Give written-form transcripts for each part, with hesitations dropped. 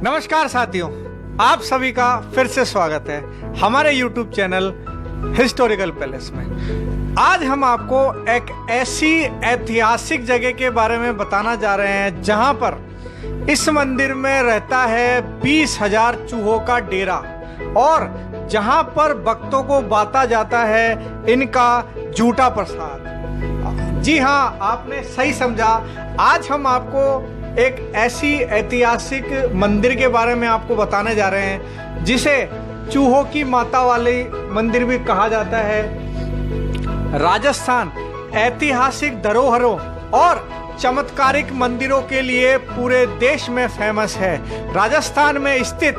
नमस्कार साथियों, आप सभी का फिर से स्वागत है हमारे YouTube चैनल हिस्टोरिकल पैलेस में। आज हम आपको एक ऐसी ऐतिहासिक जगह के बारे में बताना जा रहे हैं जहां पर इस मंदिर में रहता है 20,000 चूहों का डेरा और जहां पर भक्तों को बांटा जाता है इनका झूठा प्रसाद। जी हाँ, आपने सही समझा। आज हम आपको एक ऐसी ऐतिहासिक मंदिर के बारे में आपको बताने जा रहे हैं जिसे चूहों की माता वाली मंदिर भी कहा जाता है। राजस्थान ऐतिहासिक धरोहरों और चमत्कारिक मंदिरों के लिए पूरे देश में फेमस है। राजस्थान में स्थित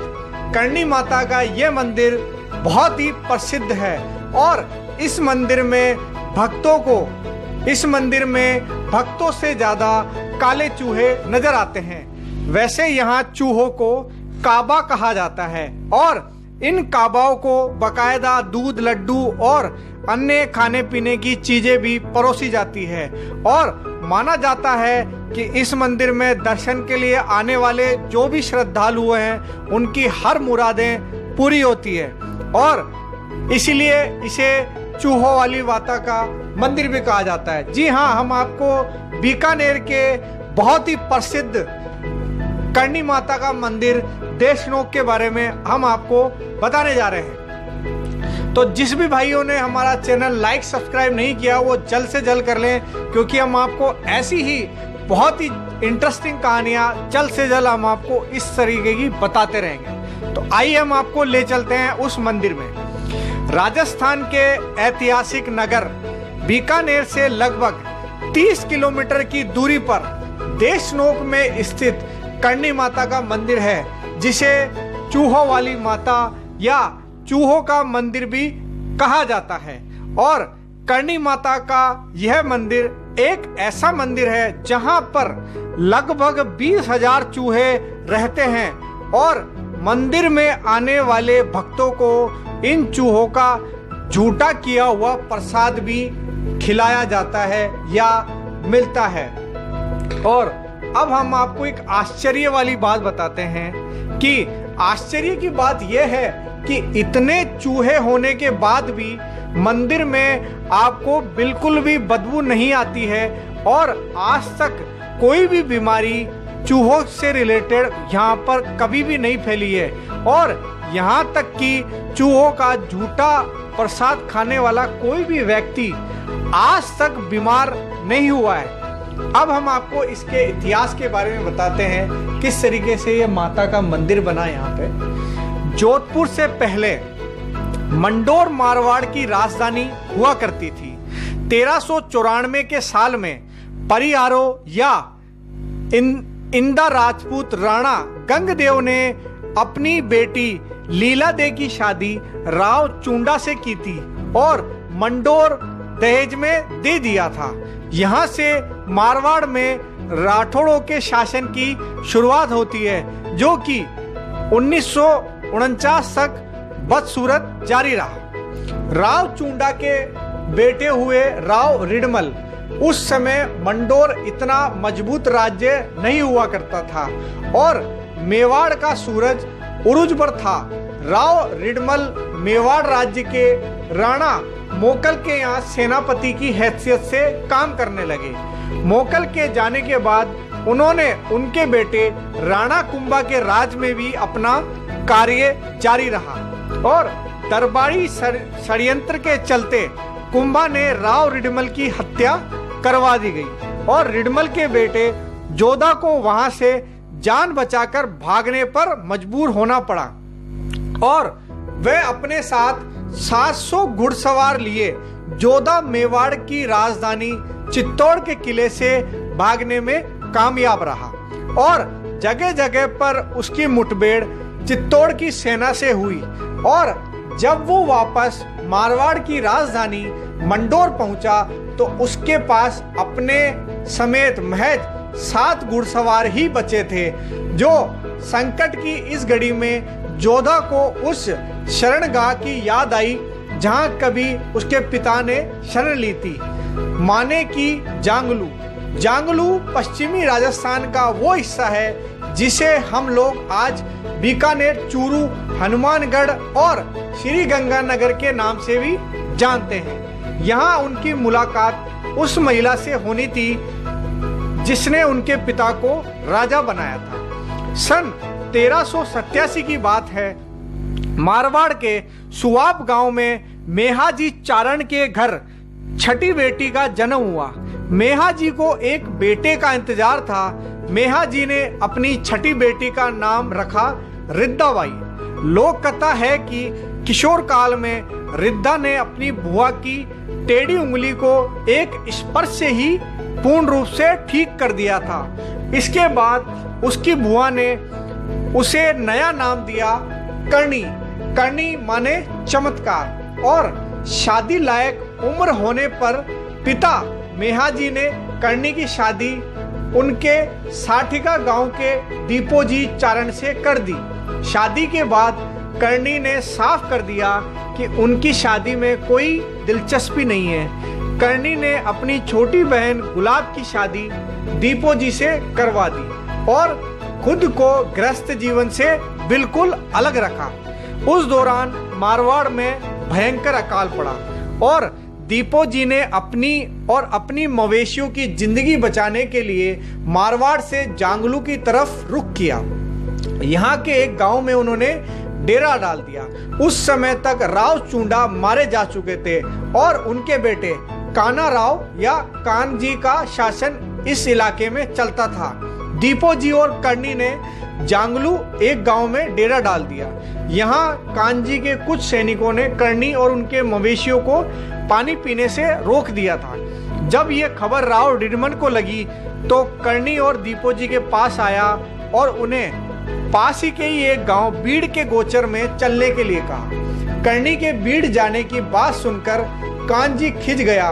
करणी माता का यह मंदिर बहुत ही प्रसिद्ध है और इस मंदिर में भक्तों से ज्यादा काले चूहे नजर आते हैं। वैसे यहाँ चूहों को काबा कहा जाता है और इन काबाओं को बकायदा दूध, लड्डू और अन्य खाने पीने की चीजें भी परोसी जाती है और माना जाता है कि इस मंदिर में दर्शन के लिए आने वाले जो भी श्रद्धालु हैं उनकी हर मुरादें पूरी होती है और इसीलिए इसे चूहों वाली माता का मंदिर भी कहा जाता है। जी हाँ, हम आपको बीकानेर के बहुत ही प्रसिद्ध करणी माता का मंदिर देशनोक के बारे में हम आपको बताने जा रहे हैं। तो जिस भी भाइयों ने हमारा चैनल लाइक सब्सक्राइब नहीं किया वो जल्द से जल्द कर लें, क्योंकि हम आपको ऐसी ही बहुत ही इंटरेस्टिंग कहानियां जल्द से जल्द हम आपको इस तरीके की बताते रहेंगे। तो आइए हम आपको ले चलते हैं उस मंदिर में। राजस्थान के ऐतिहासिक नगर बीकानेर से लगभग 30 किलोमीटर की दूरी पर देशनोक में स्थित करणी माता का मंदिर है, जिसे चूहों वाली माता या चूहों का मंदिर भी कहा जाता है। और करणी माता का यह मंदिर एक ऐसा मंदिर है जहां पर लगभग 20,000 चूहे रहते हैं और मंदिर में आने वाले भक्तों को इन चूहों का झूठा किया हुआ प्रसाद भी खिलाया जाता है या मिलता है। और अब हम आपको एक आश्चर्य वाली बात बताते हैं कि आश्चर्य की बात यह है कि इतने चूहे होने के बाद भी मंदिर में आपको बिल्कुल भी बदबू नहीं आती है और आज तक कोई भी बीमारी चूहों से रिलेटेड यहाँ पर कभी भी नहीं फैली है और यहाँ तक कि चूहों का झूठा प्रसाद खाने वाला कोई भी व्यक्ति आज तक बीमार नहीं हुआ है। अब हम आपको इसके इतिहास के बारे में बताते हैं, किस तरीके से ये माता का मंदिर बना। यहाँ पे जोधपुर से पहले मंडोर मारवाड़ की राजधानी हुआ करती थी। 1394 के साल में परिहारो या इंदा राजपूत राणा गंगदेव ने अपनी बेटी लीला दे की शादी राव चुंडा से की थी और मंडोर दहेज में दे दिया था। यहाँ से मारवाड़ में राठौड़ों के शासन की शुरुआत होती है, जो कि 1949 तक बदसूरत जारी रहा। राव चुंडा के बेटे हुए राव रिडमल। उस समय मंडोर इतना मजबूत राज्य नहीं हुआ करता था और मेवाड़ का सूरज उरूज पर था। राव रिडमल मेवाड़ राज्य के राणा मोकल के यहाँ सेनापति की हैसियत से काम करने लगे। मोकल के जाने के बाद उन्होंने उनके बेटे राणा कुंभा के राज में भी अपना कार्य जारी रहा और दरबारी षड्यंत्र के चलते कुंभा ने राव रिडमल की हत्या करवा दी गई और रिडमल के बेटे जोधा को वहां से जान बचाकर भागने पर मजबूर होना पड़ा और वह अपने साथ 700 घुड़सवार लिए जोधा मेवाड़ की राजधानी चित्तौड़ के किले से भागने में कामयाब रहा और जगह जगह पर उसकी मुठभेड़ चित्तौड़ की सेना से हुई और जब वो वापस मारवाड़ की राजधानी मंडोर पहुंचा तो उसके पास अपने समेत महज 7 घुड़सवार ही बचे थे, जो संकट की इस घड़ी में जोधा को उस शरणगाह की याद आई जहां कभी उसके पिता ने शरण ली थी, माने की जांगलू। जांगलू पश्चिमी राजस्थान का वो हिस्सा है जिसे हम लोग आज बीकानेर, चूरू, हनुमानगढ़ और श्री गंगानगर के नाम से भी जानते हैं। यहाँ उनकी मुलाकात उस महिला से होनी थी जिसने उनके पिता को राजा बनाया था। सन 1387 की बात है। मारवाड़ के सुवाब गांव में मेहाजी चारण के घर छठी बेटी का जन्म हुआ। मेहाजी को एक बेटे का इंतजार था। मेहाजी ने अपनी छठी बेटी का नाम रखा रिद्धाबाई। लोक कथा है कि किशोर काल में रिद्धा ने अपनी बुआ की टेढ़ी उंगली को एक स्पर्श से ही पूर्ण रूप से ठीक कर दिया था। इसके बाद उसकी बुआ ने उसे नया नाम दिया करणी। करणी माने चमत्कार। और शादी लायक उम्र होने पर पिता मेहाजी ने करणी की शादी उनके साठिका गांव के दीपोजी चारण से कर दी। शादी के बाद करणी ने साफ कर दिया कि उनकी शादी में कोई दिलचस्पी नहीं है। करणी ने अपनी छोटी बहन गुलाब की शादी दीपोजी से करवा दी और खुद को गृहस्थ जीवन से बिल्कुल अलग रखा। उस दौरान मारवाड़ में भयंकर अकाल पड़ा और दीपोजी ने अपनी मवेशियों की जिंदगी बचाने के लिए मारवाड़ से जांगलू की तरफ रुख किया। यहाँ के एक गांव में उन्होंने डेरा डाल दिया। उस समय तक राव चूंडा मारे जा चुके थे और उनके बेटे काना राव या कान जी का शासन इस इलाके में चलता था। दीपोजी और करणी ने जांगलू एक गांव में डेरा डाल दिया। यहाँ कानजी के कुछ सैनिकों ने करणी और उनके मवेशियों को पानी पीने से रोक दिया था। जब ये खबर राव डिडमन को लगी तो करणी और दीपोजी के पास आया और उन्हें पास ही के ही एक गांव बीड़ के गोचर में चलने के लिए कहा। करणी के बीड़ जाने की बात सुनकर कानजी खिंच गया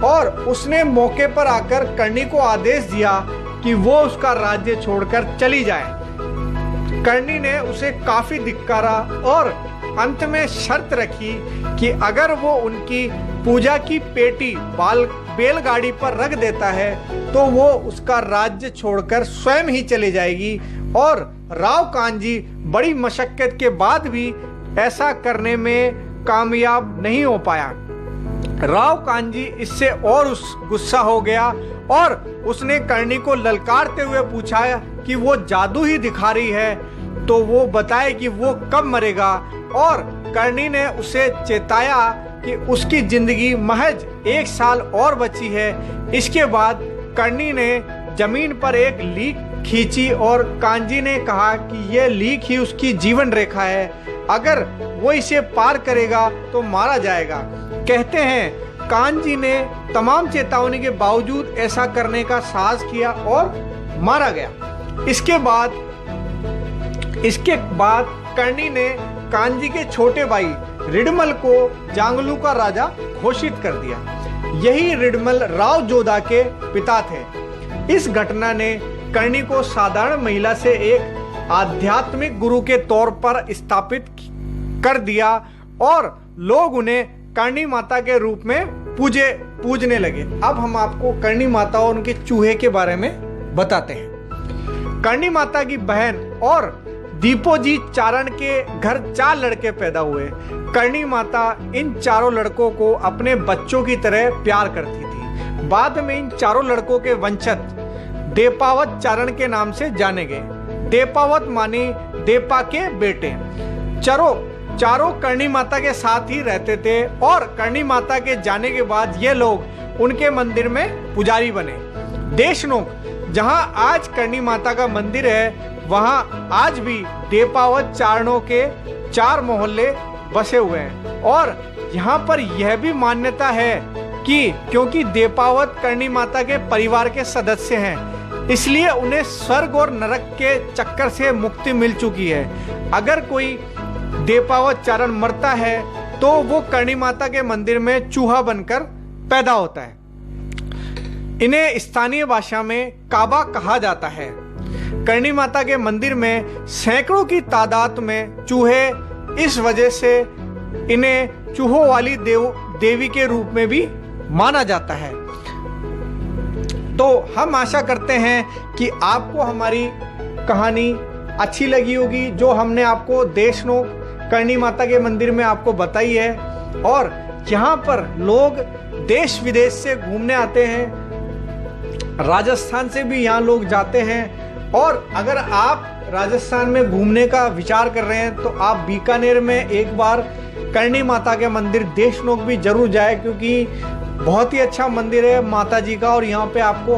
और उसने मौके पर आकर करणी को आदेश दिया कि वो उसका राज्य छोड़कर चली जाए। करणी ने उसे काफी धिक्कारा और अंत में शर्त रखी कि अगर वो उनकी पूजा की पेटी बैलगाड़ी पर रख देता है तो वो उसका राज्य छोड़कर स्वयं ही चली जाएगी। और राव कानजी बड़ी मशक्कत के बाद भी ऐसा करने में कामयाब नहीं हो पाया। राव कानजी इससे और गुस्सा हो गया और उसने करणी को ललकारते हुए पूछा कि वो जादू ही दिखा रही है तो वो बताए कि वो कब मरेगा। और करणी ने उसे चेताया कि उसकी जिंदगी महज 1 साल और बची है। इसके बाद करणी ने जमीन पर एक लीक खींची और कानजी ने कहा कि यह लीक ही उसकी जीवन रेखा है, अगर वो इसे पार करेगा तो मारा जाएगा। कहते हैं कानजी ने तमाम चेतावनी के बावजूद ऐसा करने का साहस किया और मारा गया। इसके बाद करणी ने कानजी के छोटे भाई रिडमल को जांगलू का राजा घोषित कर दिया। यही रिडमल राव जोधा के पिता थे। इस घटना ने करणी को साधारण महिला से एक आध्यात्मिक गुरु के तौर पर स्थापित कर दिया और लोग उन्हें करणी माता के रूप में पूजने लगे। अब हम आपको करणी माता और उनके चूहे के बारे में बताते हैं। करणी माता की बहन और दीपोजी चारण के घर 4 लड़के पैदा हुए। करणी माता इन चारों लड़कों को अपने बच्चों की तरह प्यार करती थी। बाद में इन चारों लड़कों के वंशज देपावत चारण के नाम से जाने गए। देपावत मानी देपा के बेटे। चारों करणी माता के साथ ही रहते थे और करणी माता के जाने के बाद ये लोग उनके मंदिर में पुजारी बने। देशनोक जहां आज करणी माता का मंदिर है वहां आज भी देपावत चारणों के 4 मोहल्ले बसे हुए हैं। और यहाँ पर यह भी मान्यता है कि क्योंकि देपावत करणी माता के परिवार के सदस्य हैं इसलिए उन्हें स्वर्ग और नरक के चक्कर से मुक्ति मिल चुकी है। अगर कोई देपावत चारण मरता है तो वो करणी माता के मंदिर में चूहा बनकर पैदा होता है। इन्हें स्थानीय भाषा में काबा कहा जाता है। करणी माता के मंदिर में सैकड़ों की तादाद में चूहे, इस वजह से इन्हें चूहों वाली देवी के रूप में भी माना जाता है। तो हम आशा करते हैं कि आपको हमारी कहानी अच्छी लगी होगी जो हमने आपको देशनोक करणी माता के मंदिर में आपको बताई है। और यहाँ पर लोग देश विदेश से घूमने आते हैं, राजस्थान से भी यहाँ लोग जाते हैं। और अगर आप राजस्थान में घूमने का विचार कर रहे हैं तो आप बीकानेर में एक बार करणी माता के मंदिर देशनोक भी जरूर जाए, क्योंकि बहुत ही अच्छा मंदिर है माता जी का। और यहाँ पे आपको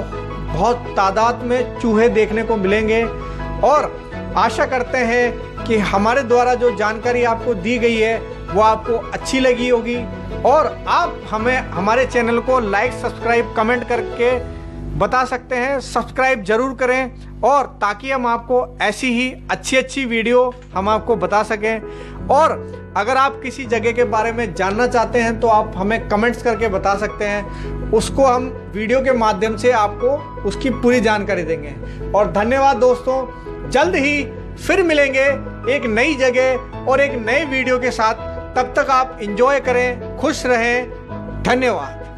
बहुत तादाद में चूहे देखने को मिलेंगे। और आशा करते हैं कि हमारे द्वारा जो जानकारी आपको दी गई है वो आपको अच्छी लगी होगी। और आप हमें हमारे चैनल को लाइक, सब्सक्राइब, कमेंट करके बता सकते हैं। सब्सक्राइब जरूर करें और ताकि हम आपको ऐसी ही अच्छी वीडियो हम आपको बता सकें। और अगर आप किसी जगह के बारे में जानना चाहते हैं तो आप हमें कमेंट्स करके बता सकते हैं, उसको हम वीडियो के माध्यम से आपको उसकी पूरी जानकारी देंगे। और धन्यवाद दोस्तों, जल्द ही फिर मिलेंगे एक नई जगह और एक नए वीडियो के साथ। तब तक आप एंजॉय करें, खुश रहें। धन्यवाद।